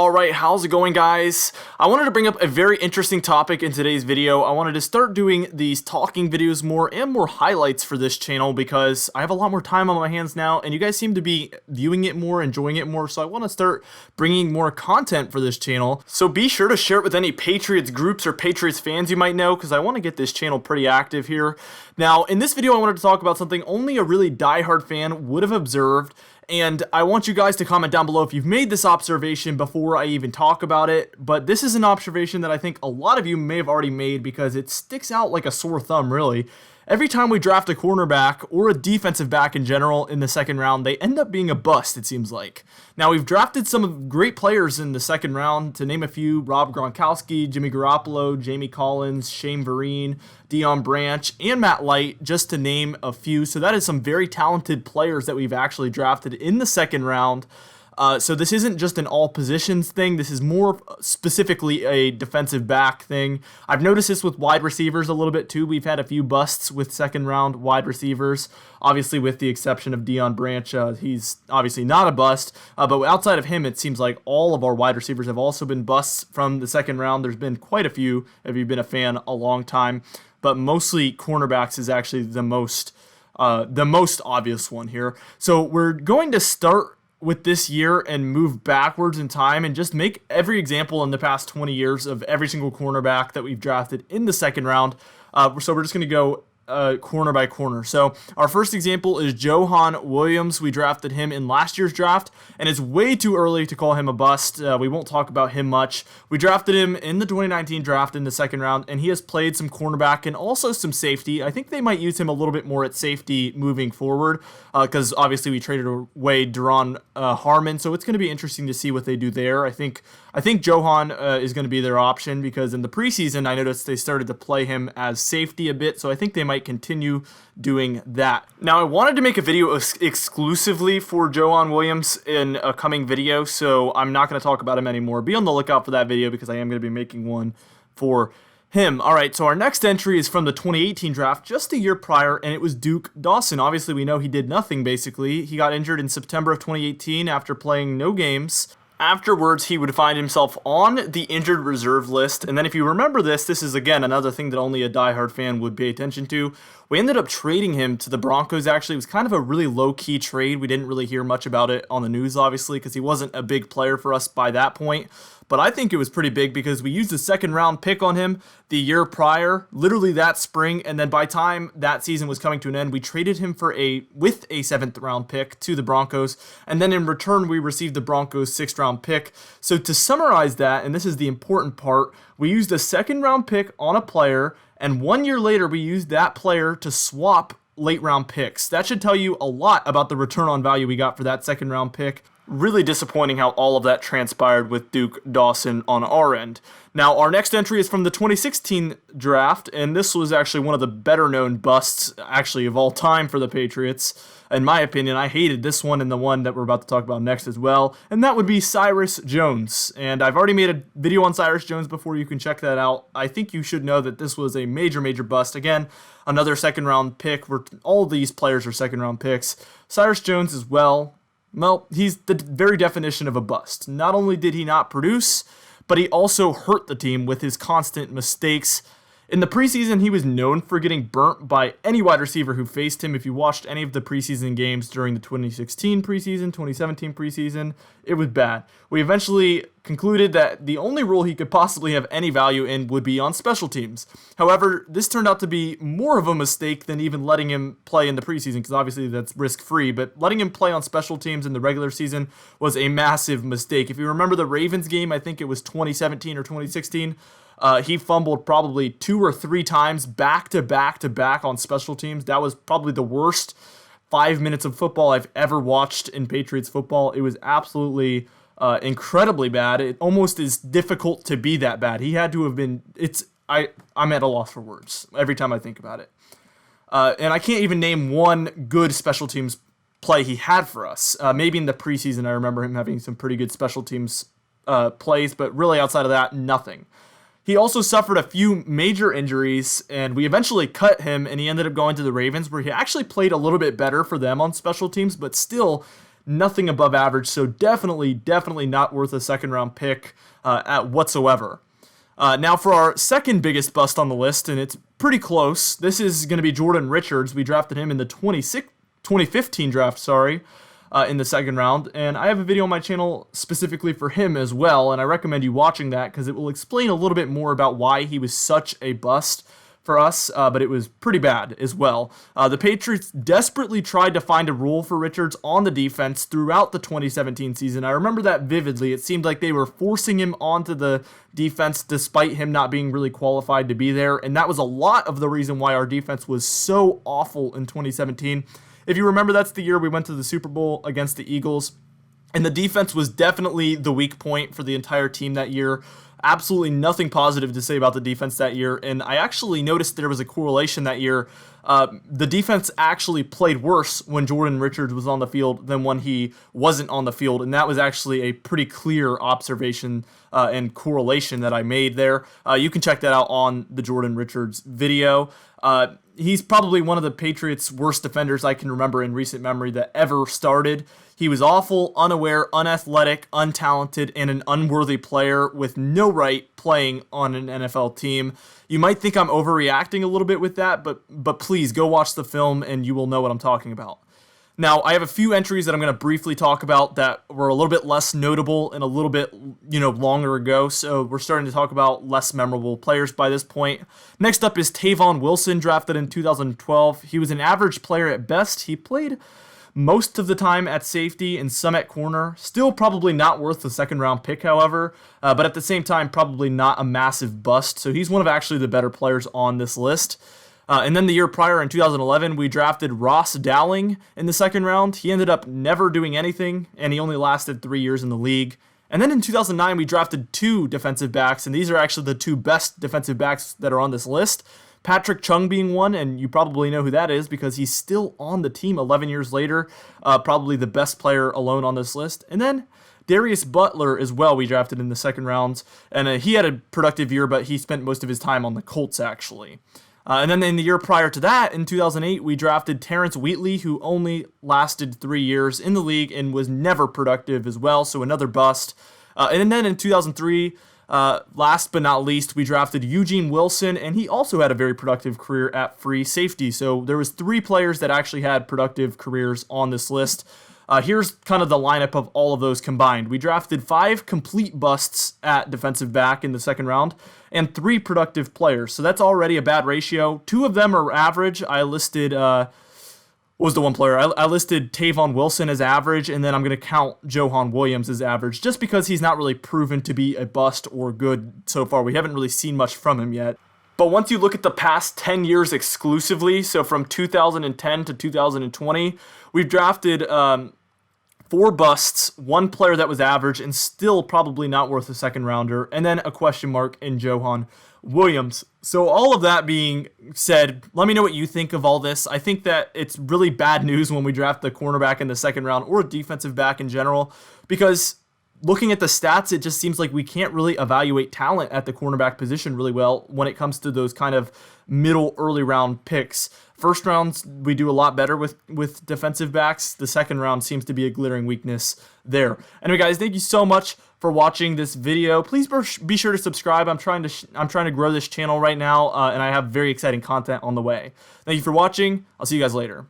Alright, how's it going, guys? I wanted to bring up a very interesting topic in today's video. I wanted to start doing these talking videos more and more highlights for this channel because I have a lot more time on my hands now and you guys seem to be viewing it more, enjoying it more, so I want to start bringing more content for this channel. So be sure to share it with any Patriots groups or Patriots fans you might know because I want to get this channel pretty active here. Now, in this video I wanted to talk about something only a really diehard fan would have observed, and I want you guys to comment down below if you've made this observation before I even talk about it, but this is an observation that I think a lot of you may have already made because it sticks out like a sore thumb, really. Every time we draft a cornerback or a defensive back in general in the second round, they end up being a bust, it seems like. Now, we've drafted some great players in the second round, to name a few: Rob Gronkowski, Jimmy Garoppolo, Jamie Collins, Shane Vereen, Deion Branch, and Matt Light, just to name a few. So that is some very talented players that we've actually drafted in the second round. So this isn't just an all positions thing. This is more specifically a defensive back thing. I've noticed this with wide receivers a little bit too. We've had a few busts with second round wide receivers, obviously with the exception of Deion Branch. He's obviously not a bust, but outside of him, it seems like all of our wide receivers have also been busts from the second round. There's been quite a few if you've been a fan a long time, but mostly cornerbacks is actually the most obvious one here. So we're going to start with this year and move backwards in time and just make every example in the past 20 years of every single cornerback that we've drafted in the second round. So we're just going to go corner by corner. So our first example is Johan Williams. We drafted him in last year's draft, and it's way too early to call him a bust. We won't talk about him much. We drafted him in the 2019 draft in the second round, and he has played some cornerback and also some safety. I think they might use him a little bit more at safety moving forward because obviously we traded away Duron Harmon, so it's going to be interesting to see what they do there. I think Johan is going to be their option because in the preseason I noticed they started to play him as safety a bit, so I think they might continue doing that. Now, I wanted to make a video exclusively for Johan Williams in a coming video, so I'm not going to talk about him anymore. Be on the lookout for that video because I am going to be making one for him. Alright, so our next entry is from the 2018 draft, just a year prior, and it was Duke Dawson. Obviously, we know he did nothing, basically. He got injured in September of 2018 after playing no games. Afterwards, he would find himself on the injured reserve list, and then if you remember this is again another thing that only a diehard fan would pay attention to. We ended up trading him to the Broncos, actually. It was kind of a really low-key trade. We didn't really hear much about it on the news, obviously, because he wasn't a big player for us by that point. But I think it was pretty big because we used a second-round pick on him the year prior, literally that spring, and then by the time that season was coming to an end, we traded him with a seventh-round pick to the Broncos, and then in return, we received the Broncos' sixth-round pick. So to summarize that, and this is the important part, we used a second-round pick on a player, and 1 year later, we used that player to swap late-round picks. That should tell you a lot about the return on value we got for that second-round pick. Really disappointing how all of that transpired with Duke Dawson on our end. Now, our next entry is from the 2016 draft, and this was actually one of the better-known busts, actually, of all time for the Patriots. In my opinion, I hated this one and the one that we're about to talk about next as well, and that would be Cyrus Jones. And I've already made a video on Cyrus Jones before. You can check that out. I think you should know that this was a major, major bust. Again, another second-round pick. All of these players are second-round picks. Cyrus Jones as well. Well, he's the very definition of a bust. Not only did he not produce, but he also hurt the team with his constant mistakes. In the preseason, he was known for getting burnt by any wide receiver who faced him. If you watched any of the preseason games during the 2016 preseason, 2017 preseason, it was bad. We eventually concluded that the only role he could possibly have any value in would be on special teams. However, this turned out to be more of a mistake than even letting him play in the preseason, because obviously that's risk-free, but letting him play on special teams in the regular season was a massive mistake. If you remember the Ravens game, I think it was 2017 or 2016, he fumbled probably 2 or 3 times back to back on special teams. That was probably the worst 5 minutes of football I've ever watched in Patriots football. It was absolutely incredibly bad. It almost is difficult to be that bad. He had to have been. I'm at a loss for words every time I think about it. And I can't even name one good special teams play he had for us. Maybe in the preseason, I remember him having some pretty good special teams plays, but really outside of that, nothing. He also suffered a few major injuries, and we eventually cut him, and he ended up going to the Ravens, where he actually played a little bit better for them on special teams, but still nothing above average, so definitely not worth a second round pick at whatsoever. Now for our second biggest bust on the list, and it's pretty close. This is going to be Jordan Richards. We drafted him in the 2015 draft, in the second round, and I have a video on my channel specifically for him as well, and I recommend you watching that because it will explain a little bit more about why he was such a bust for us, but it was pretty bad as well. The Patriots desperately tried to find a role for Richards on the defense throughout the 2017 season. I remember that vividly. It seemed like they were forcing him onto the defense despite him not being really qualified to be there, and that was a lot of the reason why our defense was so awful in 2017. If you remember, that's the year we went to the Super Bowl against the Eagles, and the defense was definitely the weak point for the entire team that year. Absolutely nothing positive to say about the defense that year, and I actually noticed there was a correlation that year. The defense actually played worse when Jordan Richards was on the field than when he wasn't on the field, and that was actually a pretty clear observation and correlation that I made there. You can check that out on the Jordan Richards video. He's probably one of the Patriots' worst defenders I can remember in recent memory that ever started. He was awful, unaware, unathletic, untalented, and an unworthy player with no right playing on an NFL team. You might think I'm overreacting a little bit with that, but please go watch the film and you will know what I'm talking about. Now, I have a few entries that I'm going to briefly talk about that were a little bit less notable and a little bit, longer ago, so we're starting to talk about less memorable players by this point. Next up is Tavon Wilson, drafted in 2012. He was an average player at best. He played most of the time at safety and some at corner. Still probably not worth the second round pick, however, but at the same time, probably not a massive bust, so he's one of actually the better players on this list. And then the year prior, in 2011, we drafted Ross Dowling in the second round. He ended up never doing anything, and he only lasted 3 years in the league. And then in 2009, we drafted two defensive backs, and these are actually the two best defensive backs that are on this list. Patrick Chung being one, and you probably know who that is because he's still on the team 11 years later, probably the best player alone on this list. And then Darius Butler as well we drafted in the second round, and he had a productive year, but he spent most of his time on the Colts, actually. And then in the year prior to that, in 2008, we drafted Terrence Wheatley, who only lasted 3 years in the league and was never productive as well, so another bust. And then in 2003, last but not least, we drafted Eugene Wilson, and he also had a very productive career at free safety. So there was 3 players that actually had productive careers on this list. Here's kind of the lineup of all of those combined. We drafted 5 complete busts at defensive back in the second round and 3 productive players. So that's already a bad ratio. 2 of them are average. I listed, what was the one player? I listed Tavon Wilson as average, and then I'm going to count Johan Williams as average just because he's not really proven to be a bust or good so far. We haven't really seen much from him yet. But once you look at the past 10 years exclusively, so from 2010 to 2020, we've drafted 4 busts, 1 player that was average and still probably not worth a second rounder, and then a question mark in Johan Williams. So all of that being said, let me know what you think of all this. I think that it's really bad news when we draft the cornerback in the second round or a defensive back in general, because looking at the stats, it just seems like we can't really evaluate talent at the cornerback position really well when it comes to those kind of middle early round picks. First rounds, we do a lot better with defensive backs. The second round seems to be a glaring weakness there. Anyway, guys, thank you so much for watching this video. Please be sure to subscribe. I'm trying to grow this channel right now, and I have very exciting content on the way. Thank you for watching. I'll see you guys later.